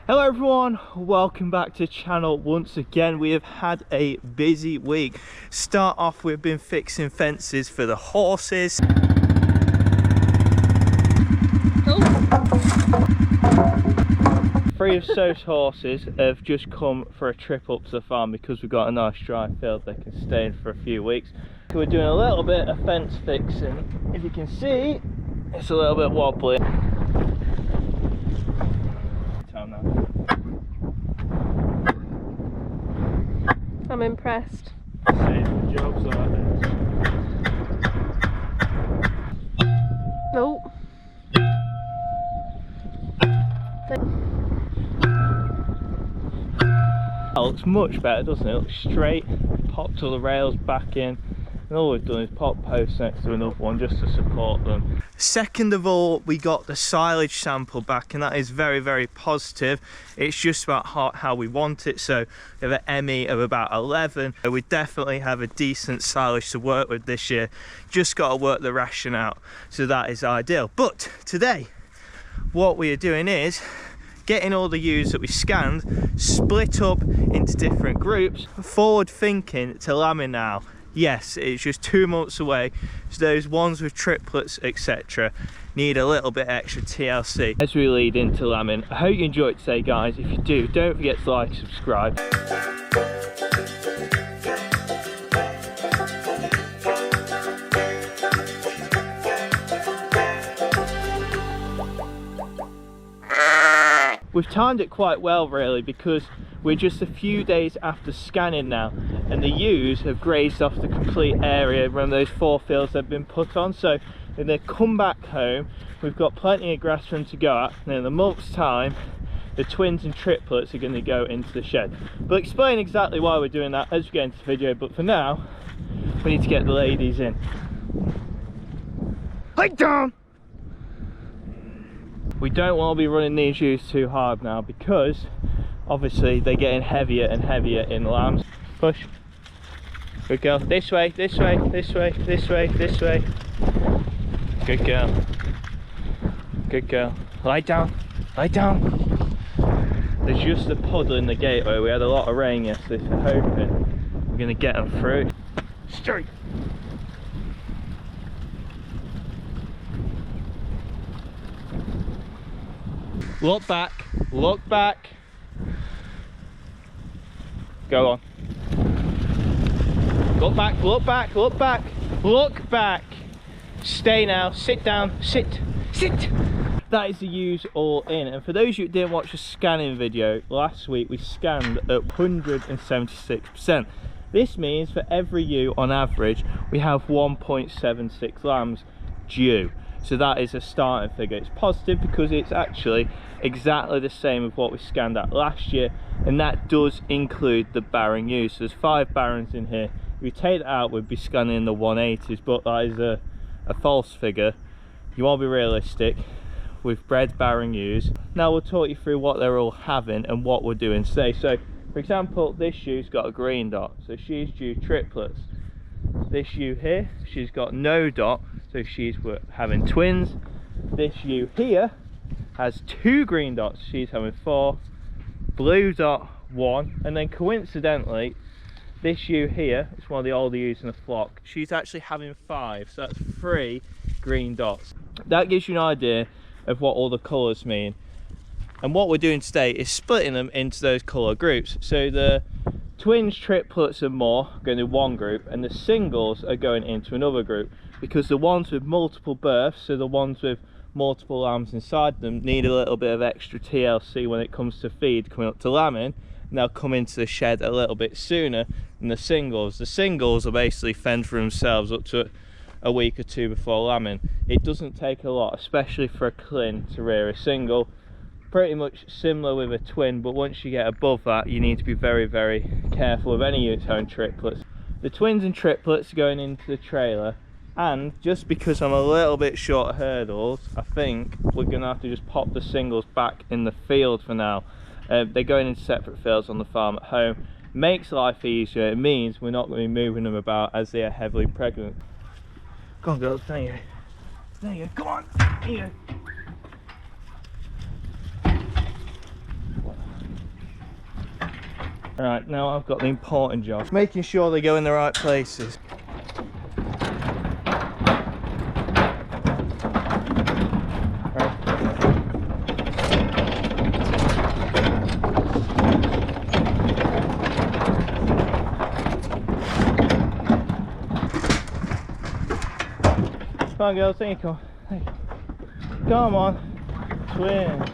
Hello everyone, welcome back to the channel once again. We have had a busy week. Start off, we've been fixing fences for the horses. Three of So's horses have just come for a trip up to the farm because we've got a nice dry field they can stay in for a few weeks. We're doing a little bit of fence fixing. If you can see, it's a little bit wobbly. I'm impressed. Same jobs like this. Oh. That looks much better, doesn't it? It looks straight. Popped all the rails back in. And all we've done is pop posts next to another one just to support them. Second of all, we got the silage sample back, and that is very, very positive. It's just about how we want it. So we have an ME of about 11. We definitely have a decent silage to work with this year. Just got to work the ration out. So that is ideal. But today, what we are doing is getting all the ewes that we scanned split up into different groups. Forward thinking to lambing now. Yes, it's just 2 months away, so those ones with triplets, etc., need a little bit extra TLC as we lead into lambing. I hope you enjoyed today, guys. If you do, don't forget to like and subscribe. We've timed it quite well, really, because we're just a few days after scanning now, and the ewes have grazed off the complete area around those 4 fields they've been put on. So when they come back home, we've got plenty of grass for them to go at, and in a month's time the twins and triplets are going to go into the shed. We'll explain exactly why we're doing that as we get into the video, but for now we need to get the ladies in. Lie down! We don't want to be running these ewes too hard now, because obviously they're getting heavier and heavier in lambs. Push. Good girl. This way, this way, this way, this way, this way. Good girl. Good girl. Lie down. Lie down. There's just a puddle in the gateway. We had a lot of rain yesterday, so hoping we're going to get them through. Straight. Look back. Look back. Go on. Look back, look back, look back, look back. Stay now, sit down, sit, sit. That is the ewes all in. And for those of you who didn't watch the scanning video, last week we scanned at 176%. This means for every ewe on average, we have 1.76 lambs due. So that is a starting figure. It's positive because it's actually exactly the same as what we scanned at last year, and that does include the barren ewes. So there's 5 barrens in here. If we take that out, we'd be scanning in the 180s, but that is a false figure. You want to be realistic. We've bred barren ewes. Now we'll talk you through what they're all having and what we're doing today. So for example, this ewe's got a green dot, so she's due triplets. This ewe here, she's got no dot, so she's having twins. This ewe here has 2 green dots, she's having 4. Blue dot 1, and then coincidentally this ewe here is one of the older ewes in the flock. She's actually having 5, so that's 3 green dots. That gives you an idea of what all the colours mean. And what we're doing today is splitting them into those colour groups. So the twins, triplets and more are going to one group, and the singles are going into another group, because the ones with multiple births, so the ones with multiple lambs inside them, need a little bit of extra TLC when it comes to feed coming up to lambing, and they'll come into the shed a little bit sooner than the singles. The singles will basically fend for themselves up to a week or 2 before lambing. It doesn't take a lot, especially for a clin, to rear a single. Pretty much similar with a twin, but once you get above that, you need to be very, very careful of any units having triplets. The twins and triplets are going into the trailer, and just because I'm a little bit short of hurdles, I think we're going to have to just pop the singles back in the field for now. They're going into separate fields on the farm at home. Makes life easier. It means we're not going to be moving them about as they are heavily pregnant. Come on girls, there you go. There you go, come on, here you go. Right, now I've got the important job, making sure they go in the right places. Come on, girls, there you go. Hey. Come on. Twin.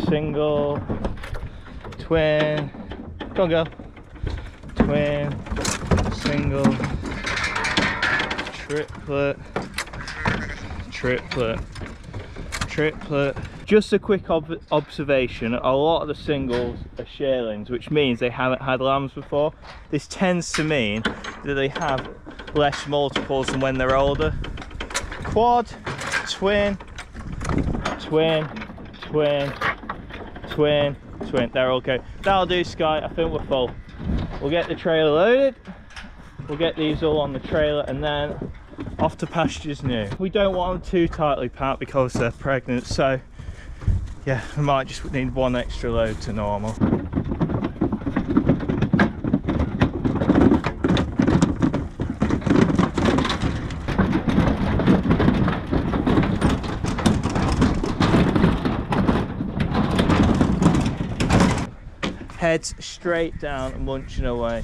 Single. Twin. Come on, girl. Twin. Single. Triplet. Triplet. Triplet. Just a quick observation, a lot of the singles are shearlings, which means they haven't had lambs before. This tends to mean that they have less multiples than when they're older. Quad, twin, twin, twin, twin, twin. They're okay. That'll do, Sky. I think we're full. We'll get the trailer loaded. We'll get these all on the trailer and then off to pastures new. We don't want them too tightly packed because they're pregnant, so yeah, we might just need one extra load to normal. Heads straight down and munching away.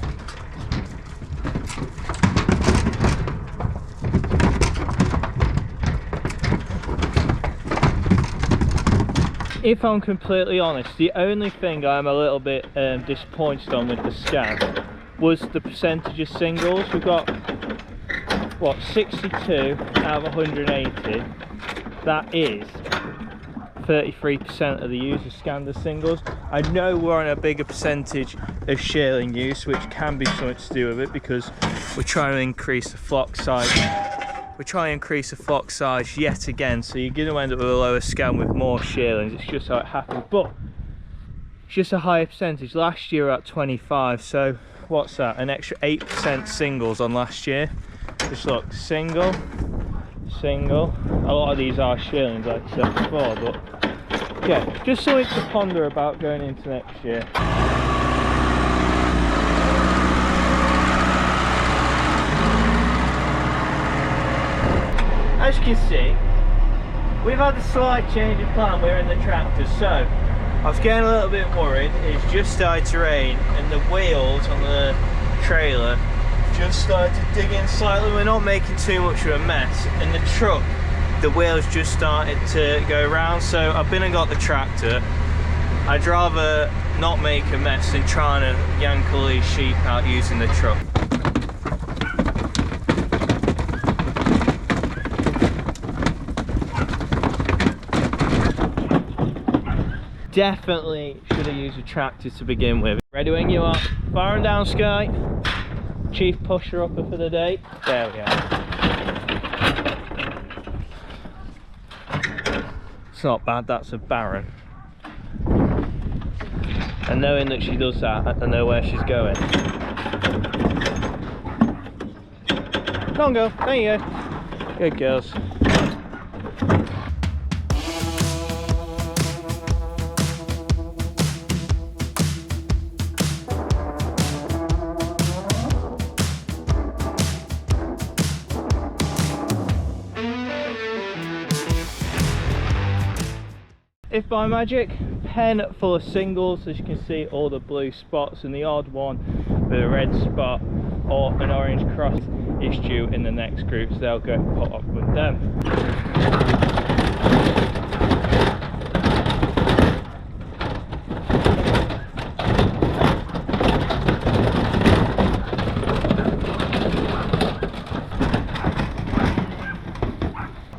If I'm completely honest, the only thing I'm a little bit disappointed on with the scan was the percentage of singles. We've got, what, 62 out of 180. That is 33% of the users scanned as singles. I know we're on a bigger percentage of shearling use, which can be something to do with it because we're trying to increase the flock size. We're trying to increase the flock size yet again, so you're going to end up with a lower scan with more shearlings. It's just how it happens, but it's just a higher percentage. Last year we were at 25, so what's that? An extra 8% singles on last year. Just look, single, single. A lot of these are shearlings, like I said before, but yeah, just something to ponder about going into next year. As you can see, we've had a slight change of plan. We're in the tractor, so I was getting a little bit worried. It's just started to rain and the wheels on the trailer just started to dig in slightly. We're not making too much of a mess. In the truck, the wheels just started to go round, so I've been and got the tractor. I'd rather not make a mess than trying to yank all these sheep out using the truck. Definitely should have used a tractor to begin with. Ready when you are. Fire and down, Sky. Chief pusher upper for the day. There we are. It's not bad, that's a Baron. And knowing that she does that, I know where she's going. Come on, girl. There you go. Good girls. If by magic, pen full of singles, as you can see, all the blue spots, and the odd one with a red spot or an orange cross is due in the next group, so they'll go put up with them.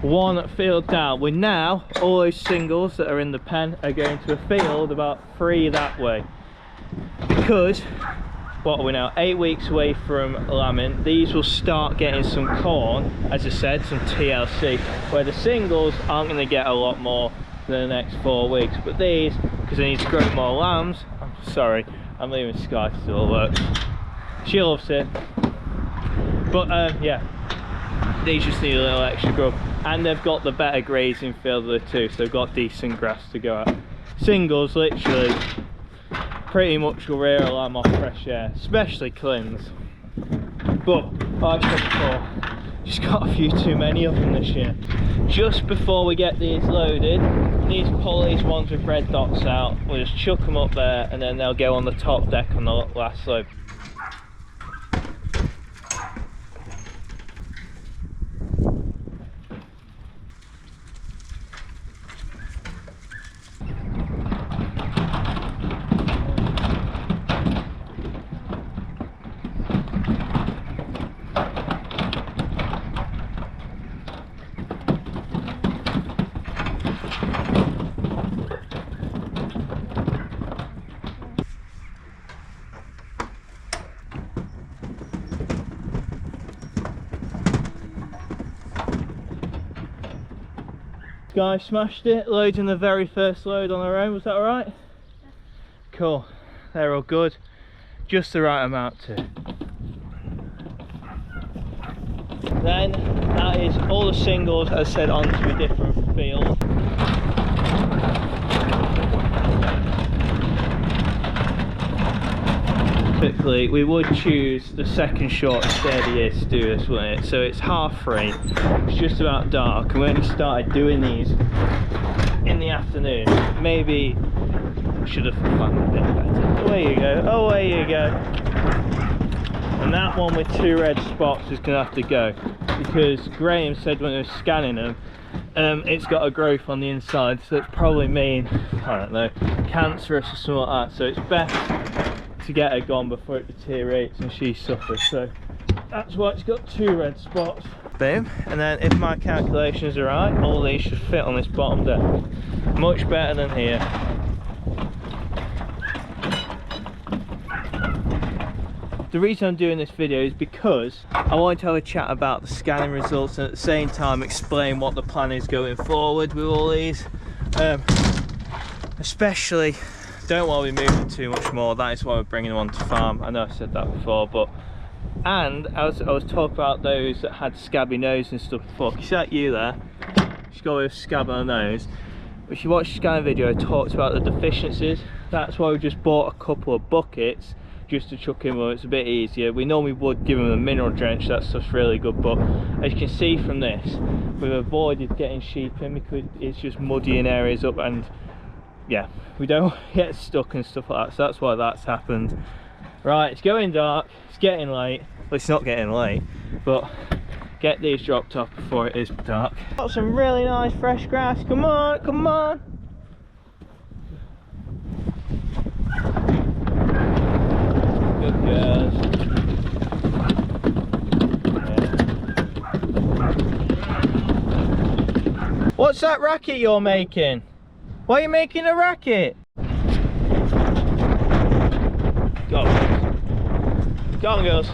One field down. We're now, all those singles that are in the pen are going to a field about 3 that way, because what are we now, 8 weeks away from lambing. These will start getting some corn, as I said, some TLC, where the singles aren't going to get a lot more than the next 4 weeks, but these, because they need to grow more lambs, I'm sorry, I'm leaving Sky to do all the work. She loves it, but yeah, these just need a little extra grub. And they've got the better grazing field of the two, so they've got decent grass to go at. Singles, literally, pretty much will rear a lamb off fresh air, especially Clins. But like I said before, just got a few too many of them this year. Just before we get these loaded, need to pull these ones with red dots out. We'll just chuck them up there and then they'll go on the top deck on the last load. Guys, smashed it, loading the very first load on our own. Was that alright? Yeah. Cool, they're all good, just the right amount too. Then that is all the singles, as I said, onto a different field. Quickly, we would choose the second short steadiest to do this, wouldn't it? So it's 3:30, it's just about dark, and we only started doing these in the afternoon. Maybe I should have planned a bit better. Away you go, away you go. And that one with 2 red spots is going to have to go, because Graham said when he was scanning them, it's got a growth on the inside, so it's probably mean, I don't know, cancerous or something like that. So it's best to get her gone before it deteriorates and she suffers. So that's why it's got 2 red spots. Boom. And then if my calculations are right, all these should fit on this bottom deck. Much better than here. The reason I'm doing this video is because I wanted to have a chat about the scanning results and at the same time explain what the plan is going forward with all these. Especially, don't want to be moving too much more. That is why we're bringing them onto farm. I know I said that before, but and I was talking about those that had scabby nose and stuff before. You see that you there? She's got a scab on her nose. If you watch the scanning video, I talked about the deficiencies. That's why we just bought a couple of buckets just to chuck in where it's a bit easier. We normally would give them a mineral drench, that stuff's really good, but as you can see from this, we've avoided getting sheep in because it's just muddying areas up, and yeah, we don't get stuck and stuff like that, so that's why that's happened. Right, it's going dark, it's getting late. Well, it's not getting late, but get these dropped off before it is dark. Got some really nice fresh grass, come on, come on. Good girls. Yeah. What's that racket you're making? Why are you making a racket? Go on, girls. Go on, girls.